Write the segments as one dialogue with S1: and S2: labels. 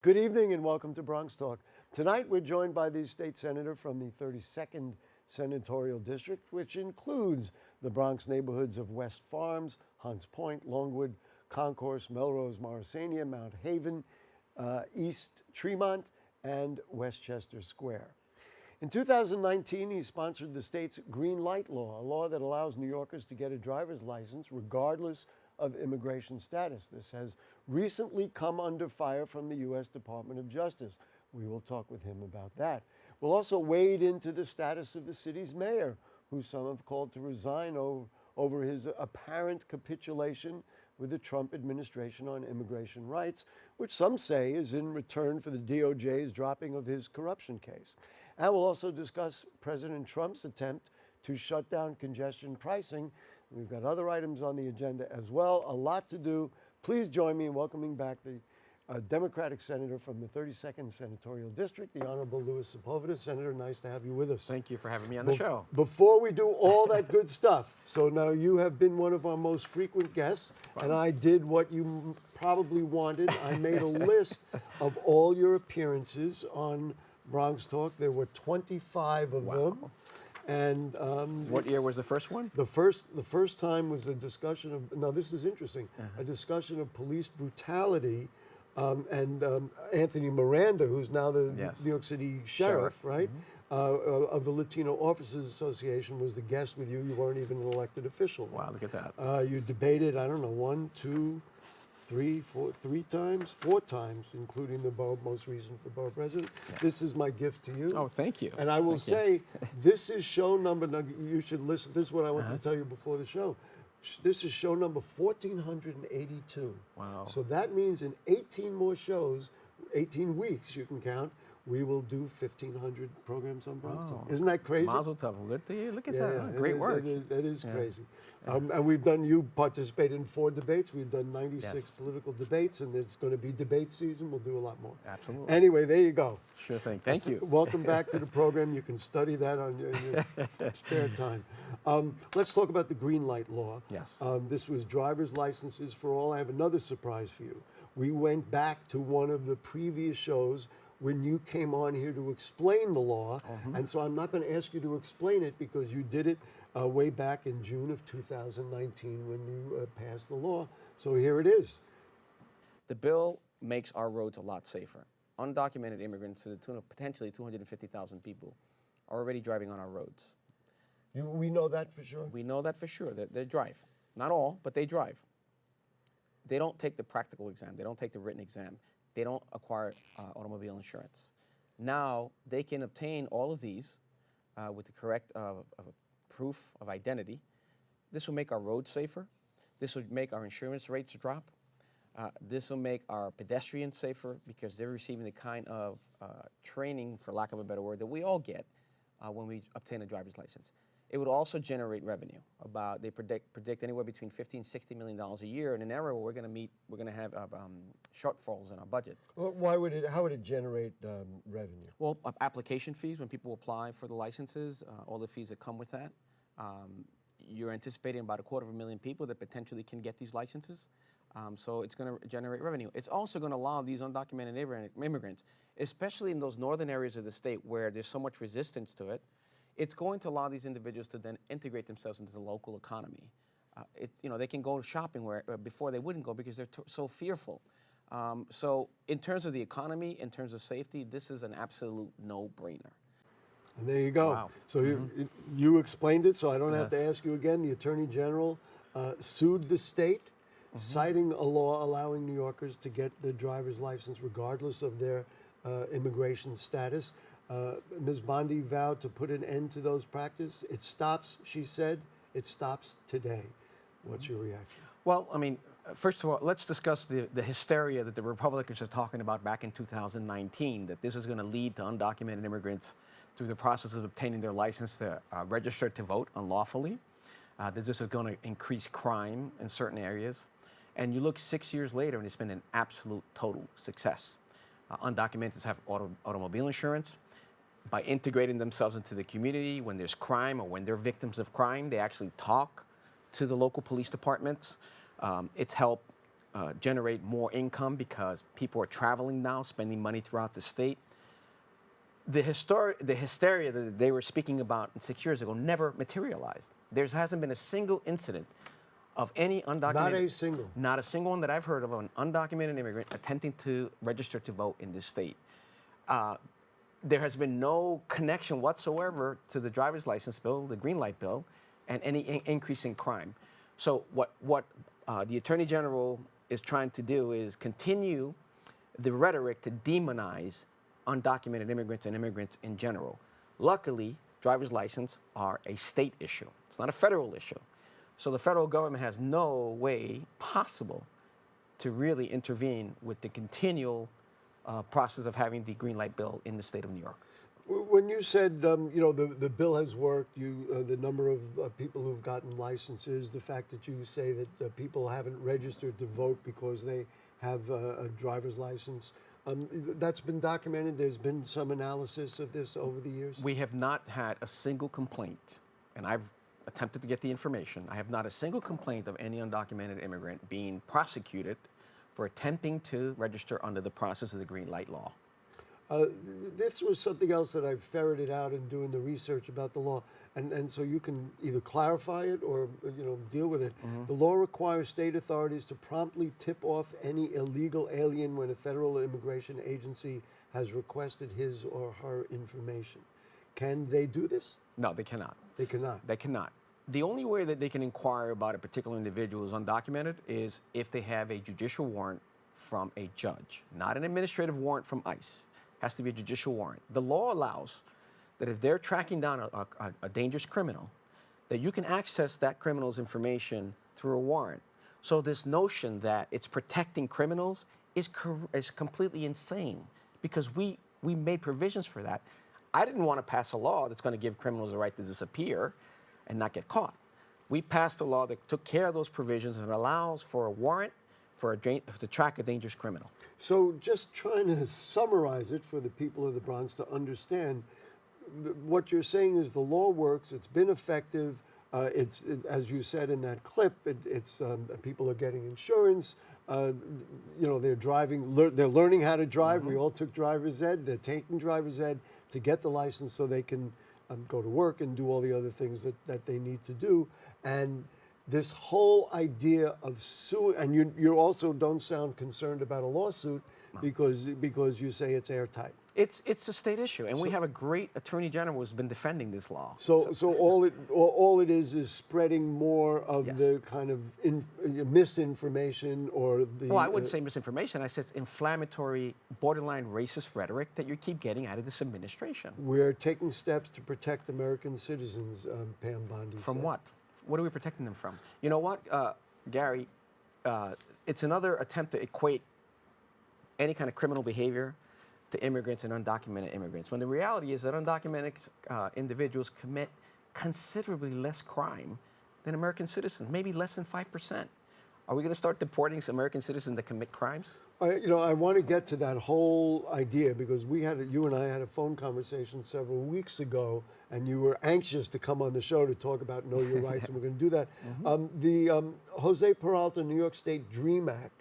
S1: Good evening and welcome to Bronx Talk. Tonight we're joined by the state senator from the 32nd Senatorial District, which includes the Bronx neighborhoods of West Farms, Hunts Point, Longwood, Concourse, Melrose, Morrisania, Mount Haven, East Tremont, and Westchester Square. In 2019, he sponsored the state's Green Light Law, a law that allows New Yorkers to get a driver's license regardless of immigration status. This has recently come under fire from the U.S. Department of Justice. We will talk with him about that. We'll also wade into the status of the city's mayor, who some have called to resign over his apparent capitulation with the Trump administration on immigration rights, which some say is in return for the DOJ's dropping of his corruption case. And we'll also discuss President Trump's attempt to shut down congestion pricing. We've got other items on the agenda as well. A lot to do. Please join me in welcoming back the Democratic senator from the 32nd Senatorial District, the Honorable Louis Sepúlveda. Senator, nice to have you with us.
S2: Thank you for having me on the show.
S1: Before we do all that good stuff, so now you have been one of our most frequent guests, and I did what you probably wanted. I made a list of all your appearances on Bronx Talk. There were 25 of them. And
S2: what year was the first one?
S1: The first time was a discussion of, now this is interesting, a discussion of police brutality, and Anthony Miranda, who's now the New York City sheriff, right, of the Latino Officers Association, was the guest with you. You weren't even an elected official.
S2: Wow, look at that.
S1: You debated, I don't know, four times, including the most recent for borough president. Yeah. This is my gift to you.
S2: Oh, thank you.
S1: And I will say, this is show number, now you should listen, this is what I want to tell you before the show. This is show number 1482.
S2: Wow.
S1: So that means in 18 more shows, 18 weeks you can count, we will do 1,500 programs on Bronx Talk. Isn't that crazy?
S2: Mazel tov. Good to you. Look at that. Great work.
S1: That is crazy. And you participated in 4 debates. We've done 96 political debates, and there's going to be debate season. We'll do a lot more.
S2: Absolutely.
S1: Anyway, there you go.
S2: Sure thing. Thank you.
S1: Welcome back to the program. You can study that on your spare time. Let's talk about the Green Light Law.
S2: Yes.
S1: This was driver's licenses for all. I have another surprise for you. We went back to one of the previous shows when you came on here to explain the law, and so I'm not going to ask you to explain it because you did it way back in June of 2019 when you passed the law. So here it is.
S2: The bill makes our roads a lot safer. Undocumented immigrants to the tune of potentially 250,000 people are already driving on our roads.
S1: We know that for sure?
S2: We know that for sure. They drive. Not all, but they drive. They don't take the practical exam. They don't take the written exam. They don't acquire automobile insurance. Now they can obtain all of these with the correct proof of identity. This will make our roads safer. This will make our insurance rates drop. This will make our pedestrians safer because they're receiving the kind of training, for lack of a better word, that we all get when we obtain a driver's license. It would also generate revenue. They predict anywhere between $50 and $60 million a year in an era where we're going to have shortfalls in our budget.
S1: Well, how would it generate revenue?
S2: Well, application fees when people apply for the licenses, all the fees that come with that. You're anticipating about 250,000 people that potentially can get these licenses. So it's going to generate revenue. It's also going to allow these undocumented immigrants, especially in those northern areas of the state where there's so much resistance to it, it's going to allow these individuals to then integrate themselves into the local economy. They can go shopping where before they wouldn't go because they're so fearful. So in terms of the economy, in terms of safety, this is an absolute no-brainer.
S1: And there you go.
S2: Wow.
S1: So you explained it, so I don't have to ask you again. The Attorney General sued the state, citing a law allowing New Yorkers to get their driver's license regardless of their immigration status. Ms. Bondi vowed to put an end to those practices. It stops, she said, it stops today. What's your reaction?
S2: Well, I mean, first of all, let's discuss the hysteria that the Republicans are talking about back in 2019, that this is going to lead to undocumented immigrants through the process of obtaining their license to register to vote unlawfully, that this is going to increase crime in certain areas. And you look 6 years later, and it's been an absolute total success. Undocumented have automobile insurance. By integrating themselves into the community, when there's crime or when they're victims of crime, they actually talk to the local police departments. It's helped generate more income because people are traveling now, spending money throughout the state. The hysteria that they were speaking about 6 years ago never materialized. There hasn't been a single incident of any undocumented.
S1: Not a single.
S2: Not a single one that I've heard of an undocumented immigrant attempting to register to vote in this state. There has been no connection whatsoever to the driver's license bill, the green light bill, and any increase in crime. So what the Attorney General is trying to do is continue the rhetoric to demonize undocumented immigrants and immigrants in general. Luckily, driver's license are a state issue. It's not a federal issue. So the federal government has no way possible to really intervene with the continual process of having the green light bill in the state of New York.
S1: When you said, the bill has worked, the number of people who've gotten licenses, the fact that you say that people haven't registered to vote because they have a driver's license, that's been documented. There's been some analysis of this over the years.
S2: We have not had a single complaint, and I've attempted to get the information. I have not a single complaint of any undocumented immigrant being prosecuted for attempting to register under the process of the green light law.
S1: This was something else that I ferreted out in doing the research about the law, and so you can either clarify it or deal with it.
S2: Mm-hmm.
S1: The law requires state authorities to promptly tip off any illegal alien when a federal immigration agency has requested his or her information. Can they do this?
S2: No, they cannot.
S1: They cannot.
S2: They cannot. The only way that they can inquire about a particular individual who's undocumented is if they have a judicial warrant from a judge, not an administrative warrant from ICE. Has to be a judicial warrant. The law allows that if they're tracking down a dangerous criminal, that you can access that criminal's information through a warrant. So this notion that it's protecting criminals is completely insane, because we made provisions for that. I didn't want to pass a law that's going to give criminals the right to disappear and not get caught. We passed a law that took care of those provisions and allows for a warrant to track a dangerous criminal.
S1: So just trying to summarize it for the people of the Bronx to understand, what you're saying is the law works, it's been effective, as you said in that clip, people are getting insurance, they're driving, they're learning how to drive. Mm-hmm. We all took driver's ed, they're taking driver's ed to get the license so they can go to work and do all the other things that they need to do. And this whole idea of suing, and you also don't sound concerned about a lawsuit because you say it's airtight.
S2: It's a state issue, and we have a great attorney general who's been defending this law.
S1: So all it is spreading more of
S2: Yes.
S1: the kind of misinformation or the.
S2: Well, I wouldn't say misinformation. I said it's inflammatory, borderline racist rhetoric that you keep getting out of this administration.
S1: We're taking steps to protect American citizens, Pam Bondi
S2: From
S1: said.
S2: what? What are we protecting them from? You know what, Gary? It's another attempt to equate any kind of criminal behavior to immigrants and undocumented immigrants, when the reality is that undocumented individuals commit considerably less crime than American citizens, maybe less than 5%. Are we going to start deporting some American citizens that commit crimes?
S1: I want to get to that whole idea because you and I had a phone conversation several weeks ago, and you were anxious to come on the show to talk about Know Your Rights, and we're going to do that. Mm-hmm. The Jose Peralta New York State DREAM Act,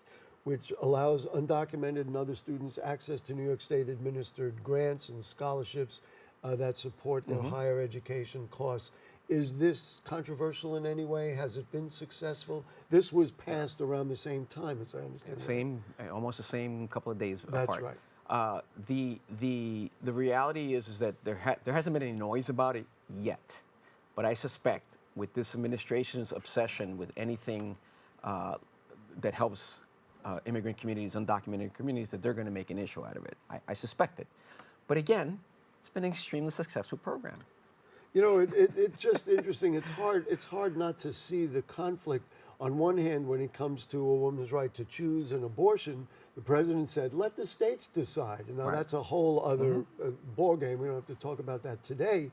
S1: which allows undocumented and other students access to New York State administered grants and scholarships that support their higher education costs. Is this controversial in any way? Has it been successful? This was passed around the same time, as I understand.
S2: Almost the same couple of days
S1: That's
S2: apart.
S1: Right.
S2: The reality is that there hasn't been any noise about it yet, but I suspect with this administration's obsession with anything that helps immigrant communities, undocumented communities, that they're going to make an issue out of it. I suspect it, but again, it's been an extremely successful program.
S1: It's just interesting. It's hard not to see the conflict. On one hand, when it comes to a woman's right to choose an abortion, the president said, let the states decide. And now that's a whole other ball game. We don't have to talk about that today.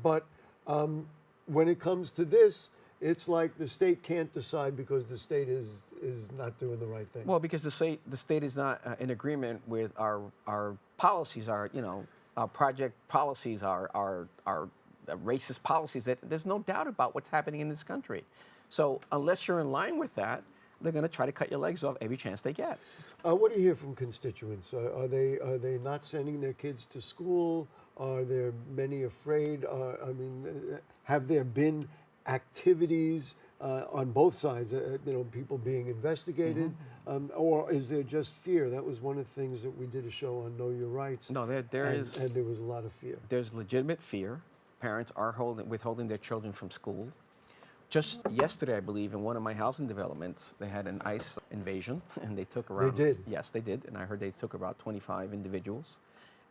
S1: But when it comes to this, it's like the state can't decide because the state is not doing the right thing.
S2: Well, because the state is not in agreement with our policies, our project policies, our racist policies. That there's no doubt about what's happening in this country. So unless you're in line with that, they're going to try to cut your legs off every chance they get.
S1: What do you hear from constituents? Are they not sending their kids to school? Are there many afraid? Have there been activities on both sides? People being investigated, or is there just fear? That was one of the things that we did a show on Know Your Rights.
S2: No,
S1: and there was a lot of fear.
S2: There's legitimate fear. Parents are withholding their children from school. Just yesterday, I believe, in one of my housing developments, they had an ICE invasion, and they took around...
S1: They did?
S2: Yes, they did, and I heard they took about 25 individuals.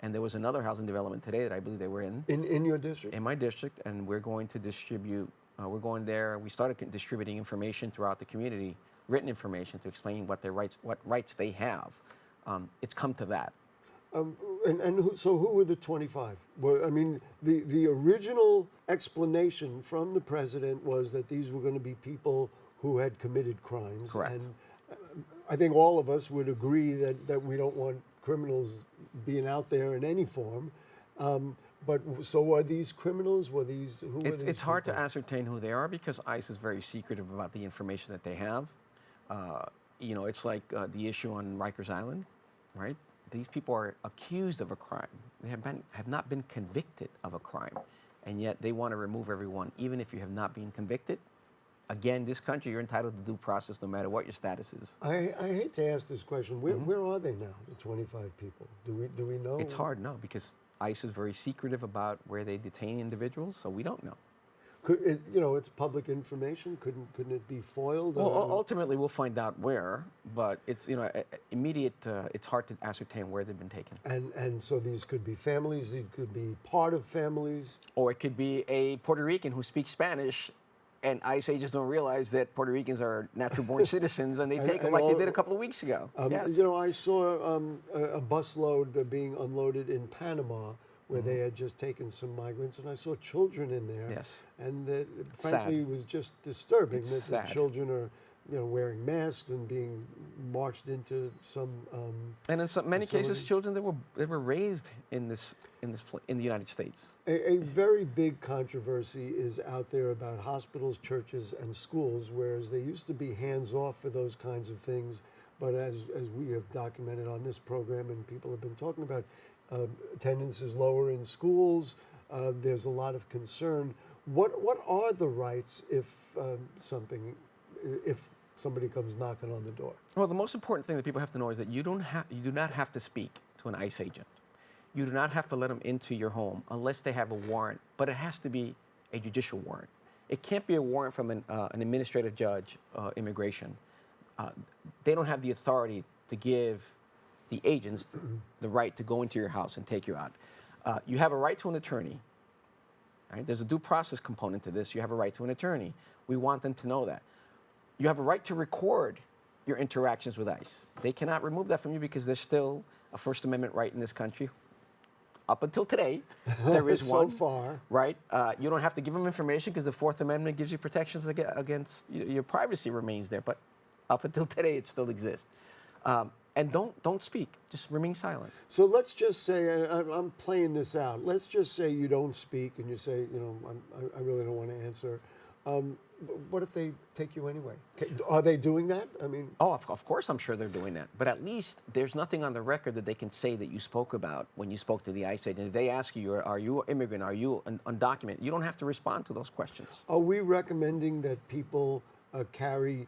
S2: And there was another housing development today that I believe they were in.
S1: In your district?
S2: In my district, and we're going to distribute, we're going there, we started distributing information throughout the community, written information to explain what rights they have. It's come to that.
S1: So who were the 25? Well, the original explanation from the president was that these were going to be people who had committed crimes.
S2: Correct.
S1: And I think all of us would agree that we don't want criminals being out there in any form. But so are these criminals? Who were these
S2: It's hard to
S1: people?
S2: ascertain who they are because ICE is very secretive about the information that they have. It's like the issue on Rikers Island, right? These people are accused of a crime. They have not been convicted of a crime, and yet they want to remove everyone, even if you have not been convicted. Again, this country, you're entitled to due process no matter what your status is.
S1: I hate to ask this question. Where are they now, the 25 people? Do we know?
S2: It's hard, no, because ICE is very secretive about where they detain individuals, so we don't know.
S1: It's public information. Couldn't it be foiled?
S2: Well, ultimately, we'll find out where, but it's immediate. It's hard to ascertain where they've been taken.
S1: And so these could be families. These could be part of families.
S2: Or it could be a Puerto Rican who speaks Spanish, and ICE agents don't realize that Puerto Ricans are natural-born citizens, and they take them like they did a couple of weeks ago. Yes.
S1: I saw a busload being unloaded in Panama, where they had just taken some migrants, and I saw children in there.
S2: Yes.
S1: And frankly, it was just disturbing that
S2: sad.
S1: the children are, wearing masks and being marched into some.
S2: And in many
S1: facility.
S2: cases, children that were raised in the United States.
S1: A very big controversy is out there about hospitals, churches, and schools, whereas they used to be hands off for those kinds of things. But as we have documented on this program and people have been talking about, attendance is lower in schools. There's a lot of concern. What are the rights if somebody comes knocking on the door?
S2: Well, the most important thing that people have to know is that you do not have to speak to an ICE agent. You do not have to let them into your home unless they have a warrant, but it has to be a judicial warrant. It can't be a warrant from an administrative judge, immigration. They don't have the authority to give the agents the right to go into your house and take you out. You have a right to an attorney. Right? There's a due process component to this. You have a right to an attorney. We want them to know that. You have a right to record your interactions with ICE. They cannot remove that from you because there's still a First Amendment right in this country. Up until today, there is one.
S1: So far.
S2: Right? You don't have to give them information because the Fourth Amendment gives you protections against your privacy remains there. But up until today, it still exists. And don't speak. Just remain silent.
S1: So let's just say, I'm playing this out. Let's just say you don't speak and you say, I really don't want to answer. What if they take you anyway? Are they doing that?
S2: Oh, of course I'm sure they're doing that. But at least there's nothing on the record that they can say that you spoke about when you spoke to the ICE agent. If they ask you, are you an immigrant? Are you undocumented? You don't have to respond to those questions.
S1: Are we recommending that people carry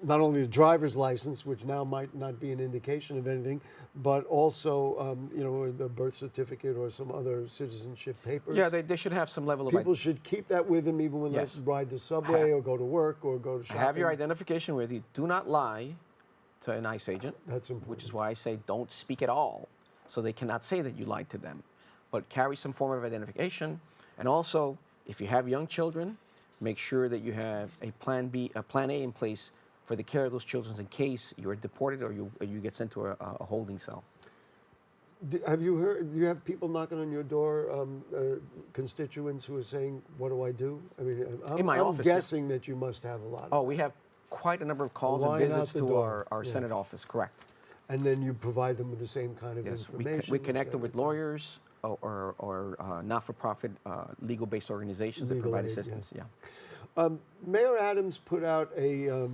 S1: not only a driver's license, which now might not be an indication of anything, but also, the birth certificate or some other citizenship papers?
S2: Yeah, they should have some level of...
S1: People should keep that with them even when they ride the subway or go to work or go to shopping.
S2: Have your identification with you. Do not lie to an ICE agent.
S1: That's important.
S2: Which is why I say don't speak at all, so they cannot say that you lied to them. But carry some form of identification. And also, if you have young children, make sure that you have a plan A in place for the care of those children in case you are deported or you get sent to a holding cell.
S1: Have you heard, do you have people knocking on your door, constituents who are saying, what do I do?
S2: In my office,
S1: I'm guessing that you must have a lot.
S2: Oh, we have quite a number of calls and visits to our Senate office, correct.
S1: And then you provide them with the same kind of information?
S2: We connect them with lawyers or not-for-profit legal-based organizations that provide assistance,
S1: Mayor Adams put out a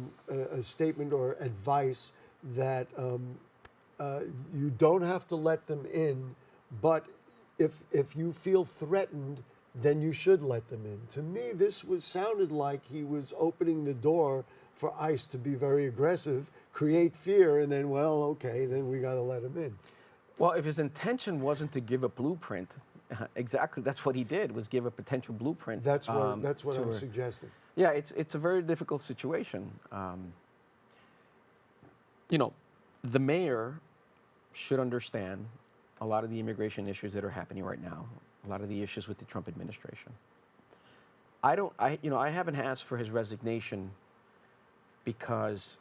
S1: statement or advice that you don't have to let them in, but if you feel threatened, then you should let them in. To me, this sounded like he was opening the door for ICE to be very aggressive, create fear, and then, well, okay, then we got to let him in.
S2: Well, if his intention wasn't to give a blueprint, exactly that's what he did, was give a potential blueprint.
S1: That's what I'm suggesting.
S2: Yeah, it's a very difficult situation. You know, the mayor should understand a lot of the immigration issues that are happening right now, a lot of the issues with the Trump administration. I haven't asked for his resignation because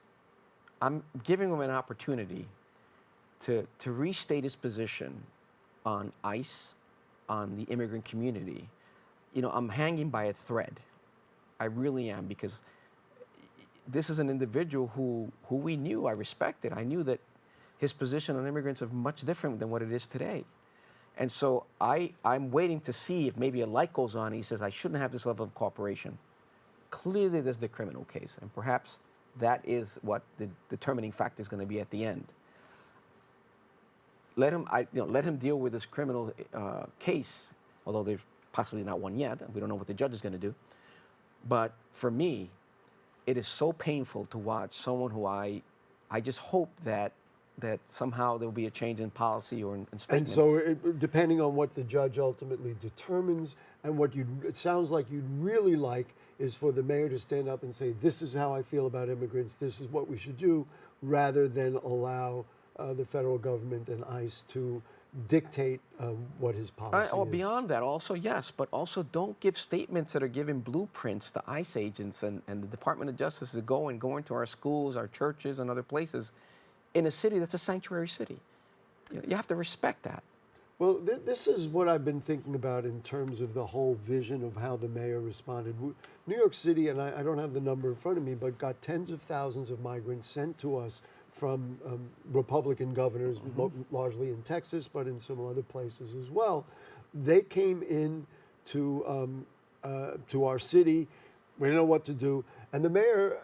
S2: I'm giving him an opportunity to restate his position on ICE, on the immigrant community. You know, I'm hanging by a thread. I really am, because this is an individual who we knew, I respected. I knew that his position on immigrants is much different than what it is today. And so I'm waiting to see if maybe a light goes on and he says, I shouldn't have this level of cooperation. Clearly there's the criminal case, and perhaps that is what the determining factor is going to be at the end. Let him deal with this criminal case, although there's possibly not one yet. We don't know what the judge is going to do. But for me, it is so painful to watch someone who I just hope that somehow there will be a change in policy or in statements.
S1: And so, depending on what the judge ultimately determines, and what it sounds like you'd really like is for the mayor to stand up and say, this is how I feel about immigrants, this is what we should do, rather than allow the federal government and ICE to dictate what his policy is.
S2: Beyond that, also, yes, but also don't give statements that are giving blueprints to ICE agents and the Department of Justice to go into our schools, our churches, and other places in a city that's a sanctuary city. You have to respect that.
S1: Well, this is what I've been thinking about in terms of the whole vision of how the mayor responded. New York City, and I don't have the number in front of me, but got tens of thousands of migrants sent to us from Republican governors, largely in Texas, but in some other places as well. They came in to our city. We didn't know what to do. And the mayor,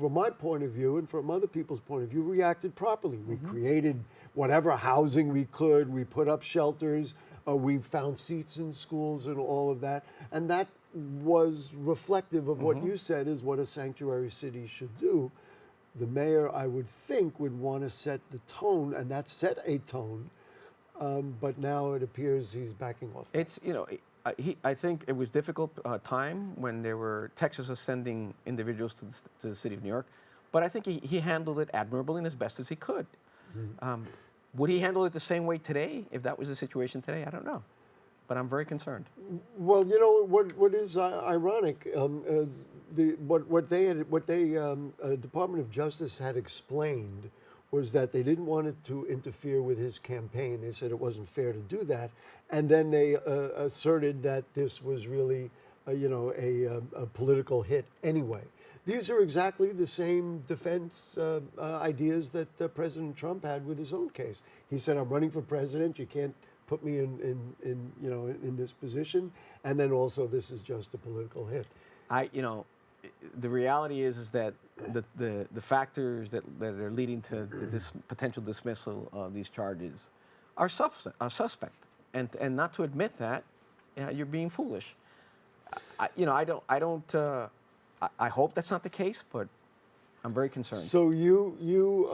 S1: from my point of view and from other people's point of view, reacted properly. We created whatever housing we could. We put up shelters. We found seats in schools and all of that. And that was reflective of what you said is what a sanctuary city should do. The mayor, I would think, would want to set the tone, and that set a tone. But now it appears he's backing off.
S2: It's, I think it was difficult time when Texas was sending individuals to the city of New York, but I think he handled it admirably and as best as he could. Would he handle it the same way today if that was the situation today? I don't know, but I'm very concerned.
S1: Well, what is ironic, Department of Justice had explained was that they didn't want it to interfere with his campaign. They said it wasn't fair to do that. And then they asserted that this was really, a political hit anyway. These are exactly the same defense ideas that President Trump had with his own case. He said, I'm running for president. You can't put me in this position. And then also, this is just a political hit.
S2: The reality is that the factors that are leading to this potential dismissal of these charges are suspect, and not to admit that, you're being foolish. I hope that's not the case, but I'm very concerned.
S1: So you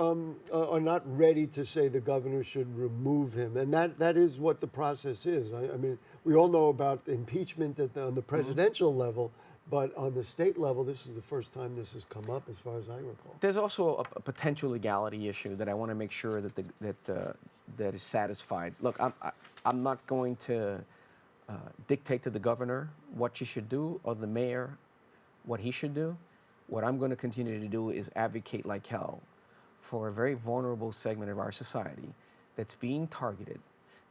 S1: are not ready to say the governor should remove him, and that is what the process is. I mean, we all know about impeachment on the presidential level. But on the state level, this is the first time this has come up, as far as I recall.
S2: There's also a potential legality issue that I want to make sure that is satisfied. Look, I'm not going to dictate to the governor what she should do, or the mayor what he should do. What I'm going to continue to do is advocate like hell for a very vulnerable segment of our society that's being targeted,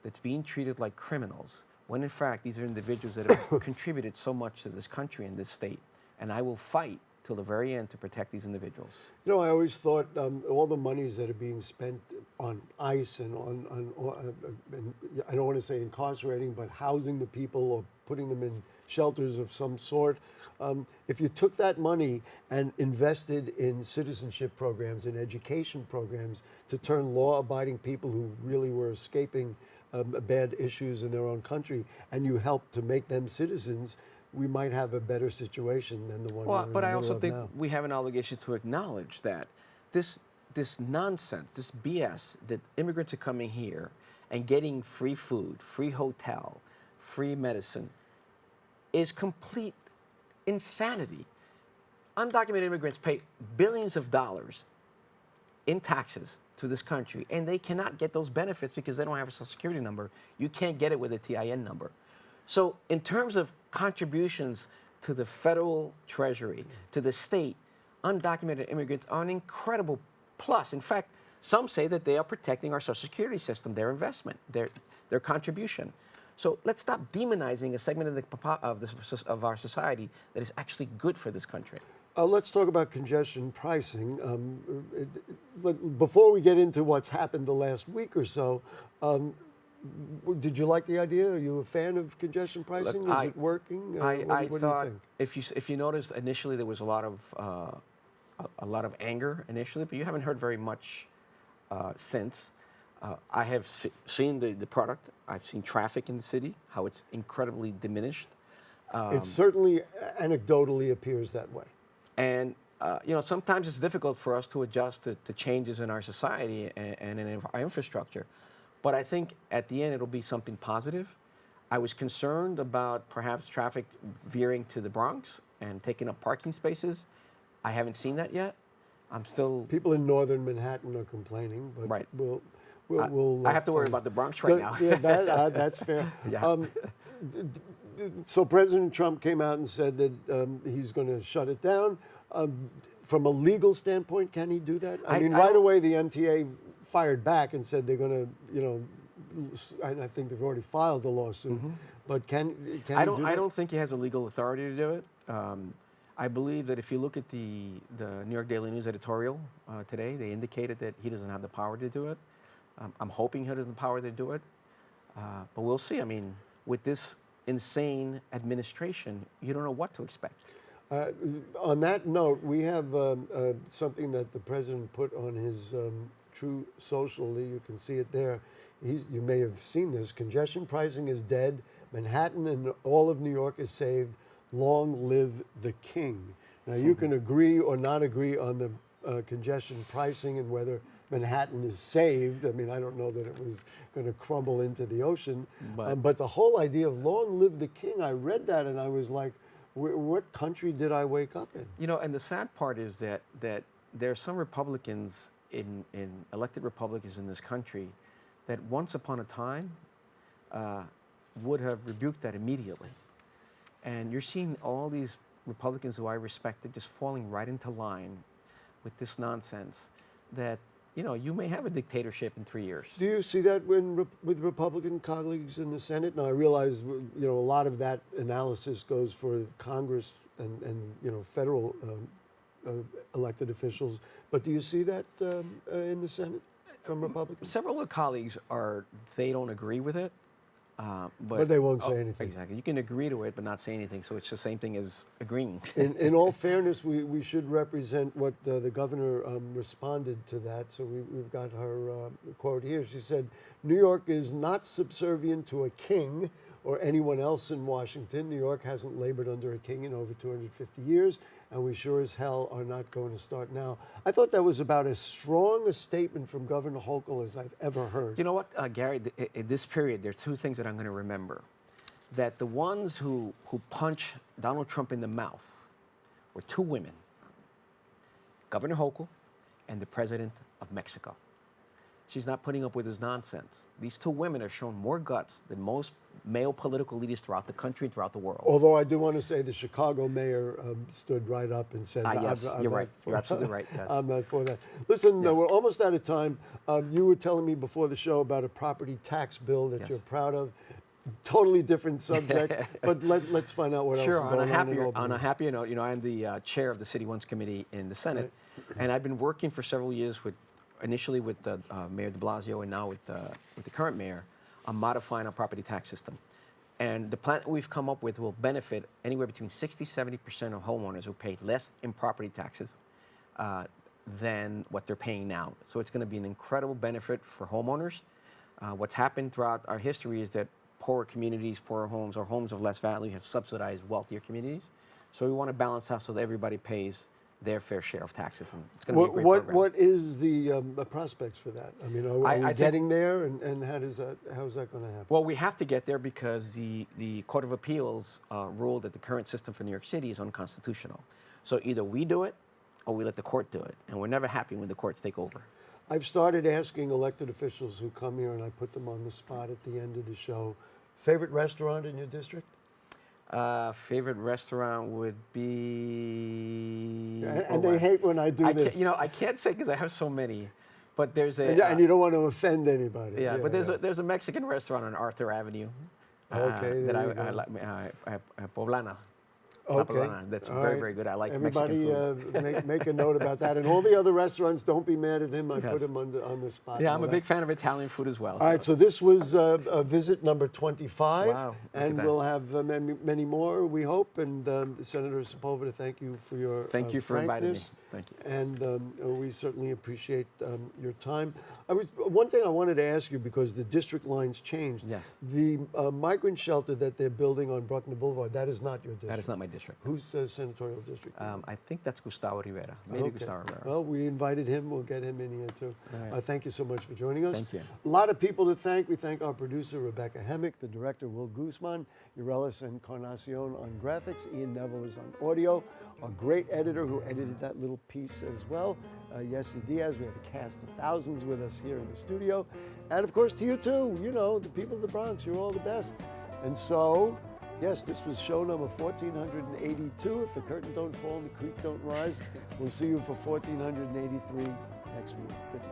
S2: that's being treated like criminals, when in fact these are individuals that have contributed so much to this country and this state. And I will fight till the very end to protect these individuals.
S1: I always thought all the monies that are being spent on ICE and on I don't want to say incarcerating, but housing the people or putting them in shelters of some sort. If you took that money and invested in citizenship programs, in education programs, to turn law-abiding people who really were escaping bad issues in their own country, and you helped to make them citizens, we might have a better situation than the one we're in
S2: But
S1: the
S2: I
S1: middle
S2: also
S1: of
S2: think
S1: now.
S2: we have an obligation to acknowledge that this nonsense, this BS, that immigrants are coming here and getting free food, free hotel, free medicine, is complete insanity. Undocumented immigrants pay billions of dollars in taxes to this country, and they cannot get those benefits because they don't have a Social Security number. You can't get it with a TIN number. So in terms of contributions to the federal treasury, to the state, undocumented immigrants are an incredible plus. In fact, some say that they are protecting our Social Security system, their investment, their contribution. So let's stop demonizing a segment of our society that is actually good for this country.
S1: Let's talk about congestion pricing. Before we get into what's happened the last week or so, did you like the idea? Are you a fan of congestion pricing? Is it working?
S2: I
S1: what
S2: thought,
S1: do you think?
S2: if you noticed, initially there was a lot of anger initially, but you haven't heard very much since. I have seen the product. I've seen traffic in the city, how it's incredibly diminished.
S1: It certainly anecdotally appears that way.
S2: And sometimes it's difficult for us to adjust to changes in our society and in our infrastructure. But I think at the end it'll be something positive. I was concerned about perhaps traffic veering to the Bronx and taking up parking spaces. I haven't seen that yet. I'm still...
S1: People in northern Manhattan are complaining, but
S2: right.
S1: we'll
S2: I have to worry about the Bronx right now.
S1: Yeah, that's fair.
S2: Yeah.
S1: So President Trump came out and said that he's going to shut it down. From a legal standpoint, can he do that? I mean, right away the MTA fired back and said they're going to, I think they've already filed a lawsuit. Mm-hmm. But can he do that?
S2: I don't think he has a legal authority to do it. I believe that if you look at the New York Daily News editorial today, they indicated that he doesn't have the power to do it. I'm hoping he has the power to do it. But we'll see. I mean, with this insane administration, you don't know what to expect.
S1: On that note, we have something that the president put on his True Social. You can see it there. You may have seen this. Congestion pricing is dead. Manhattan and all of New York is saved. Long live the king. Now, you can agree or not agree on the congestion pricing and whether Manhattan is saved. I mean, I don't know that it was going to crumble into the ocean. But the whole idea of long live the king, I read that and I was like, what country did I wake up in?
S2: And the sad part is that there are some Republicans in elected Republicans in this country that once upon a time would have rebuked that immediately. And you're seeing all these Republicans who I respected just falling right into line with this nonsense that, you may have a dictatorship in 3 years.
S1: Do you see that with Republican colleagues in the Senate? Now, I realize, a lot of that analysis goes for Congress and federal elected officials. But do you see that in the Senate from Republicans?
S2: Several of the colleagues they don't agree with it.
S1: But they won't say anything.
S2: Exactly. You can agree to it, but not say anything. So it's the same thing as agreeing.
S1: In all fairness, we should represent what the governor responded to that. So we've got her quote here. She said, "New York is not subservient to a king or anyone else in Washington. New York hasn't labored under a king in over 250 years, and we sure as hell are not going to start now." I thought that was about as strong a statement from Governor Hochul as I've ever heard.
S2: You know what, Gary, in this period, there are two things that I'm going to remember. That the ones who punched Donald Trump in the mouth were two women, Governor Hochul and the President of Mexico. She's not putting up with his nonsense. These two women have shown more guts than most male political leaders throughout the country and throughout the world.
S1: Although I do want to say the Chicago mayor stood right up and said,
S2: yes, you're right. You're absolutely right. Yes.
S1: I'm not for that. Listen, we're almost out of time. You were telling me before the show about a property tax bill that you're proud of. Totally different subject, but let's find out what else is going on in Albany.
S2: On a happier note, I'm the chair of the City Once Committee in the Senate, and I've been working for several years initially with Mayor de Blasio and now with the current mayor on modifying our property tax system. And the plan that we've come up with will benefit anywhere between 60-70% of homeowners who pay less in property taxes than what they're paying now. So it's going to be an incredible benefit for homeowners. What's happened throughout our history is that poorer communities, poorer homes, or homes of less value have subsidized wealthier communities. So we want to balance out so that everybody pays their fair share of taxes. And it's going to be a great program.
S1: What is the prospects for that? I mean, are we
S2: think
S1: getting there, and how is that going to happen?
S2: Well, we have to get there because the Court of Appeals ruled that the current system for New York City is unconstitutional. So either we do it or we let the court do it. And we're never happy when the courts take over.
S1: I've started asking elected officials who come here, and I put them on the spot at the end of the show, favorite restaurant in your district?
S2: Favorite restaurant would be...
S1: And they hate when I do this.
S2: I can't say because I have so many. But there's a...
S1: And you don't want to offend anybody.
S2: Yeah, but there's a Mexican restaurant on Arthur Avenue.
S1: Okay,
S2: that I like, Poblana.
S1: Okay.
S2: That's
S1: All
S2: very,
S1: right.
S2: very good. I like
S1: Everybody,
S2: Mexican food.
S1: make a note about that. And all the other restaurants, don't be mad at him. I
S2: Yes.
S1: put him on the spot.
S2: Yeah, I'm a big fan of Italian food as well.
S1: All right, so this was a visit number 25.
S2: Wow, look at
S1: and
S2: that.
S1: we'll have many more, we hope. And Senator Sepúlveda, thank you for your
S2: Thank you for inviting me.
S1: frankness.
S2: Thank you.
S1: And we certainly appreciate your time. One thing I wanted to ask you, because the district lines changed.
S2: Yes.
S1: The migrant shelter that they're building on Bruckner Boulevard, that is not your district.
S2: That is not my district.
S1: Whose senatorial district?
S2: I think that's Gustavo Rivera. Maybe
S1: Okay.
S2: Gustavo Rivera.
S1: Well, we invited him. We'll get him in here too.
S2: All right.
S1: Thank you so much for joining us.
S2: Thank you.
S1: A lot of people to thank. We thank our producer, Rebecca Hemick, the director, Will Guzman, Urelis Encarnacion on graphics, Ian Neville is on audio, our great editor who edited that little piece as well, Yenelsida Diaz. We have a cast of thousands with us here in the studio. And of course to you too, the people of the Bronx, you're all the best. And so, yes, this was show number 1482. If the curtain don't fall and the creek don't rise, we'll see you for 1483 next week. Good night.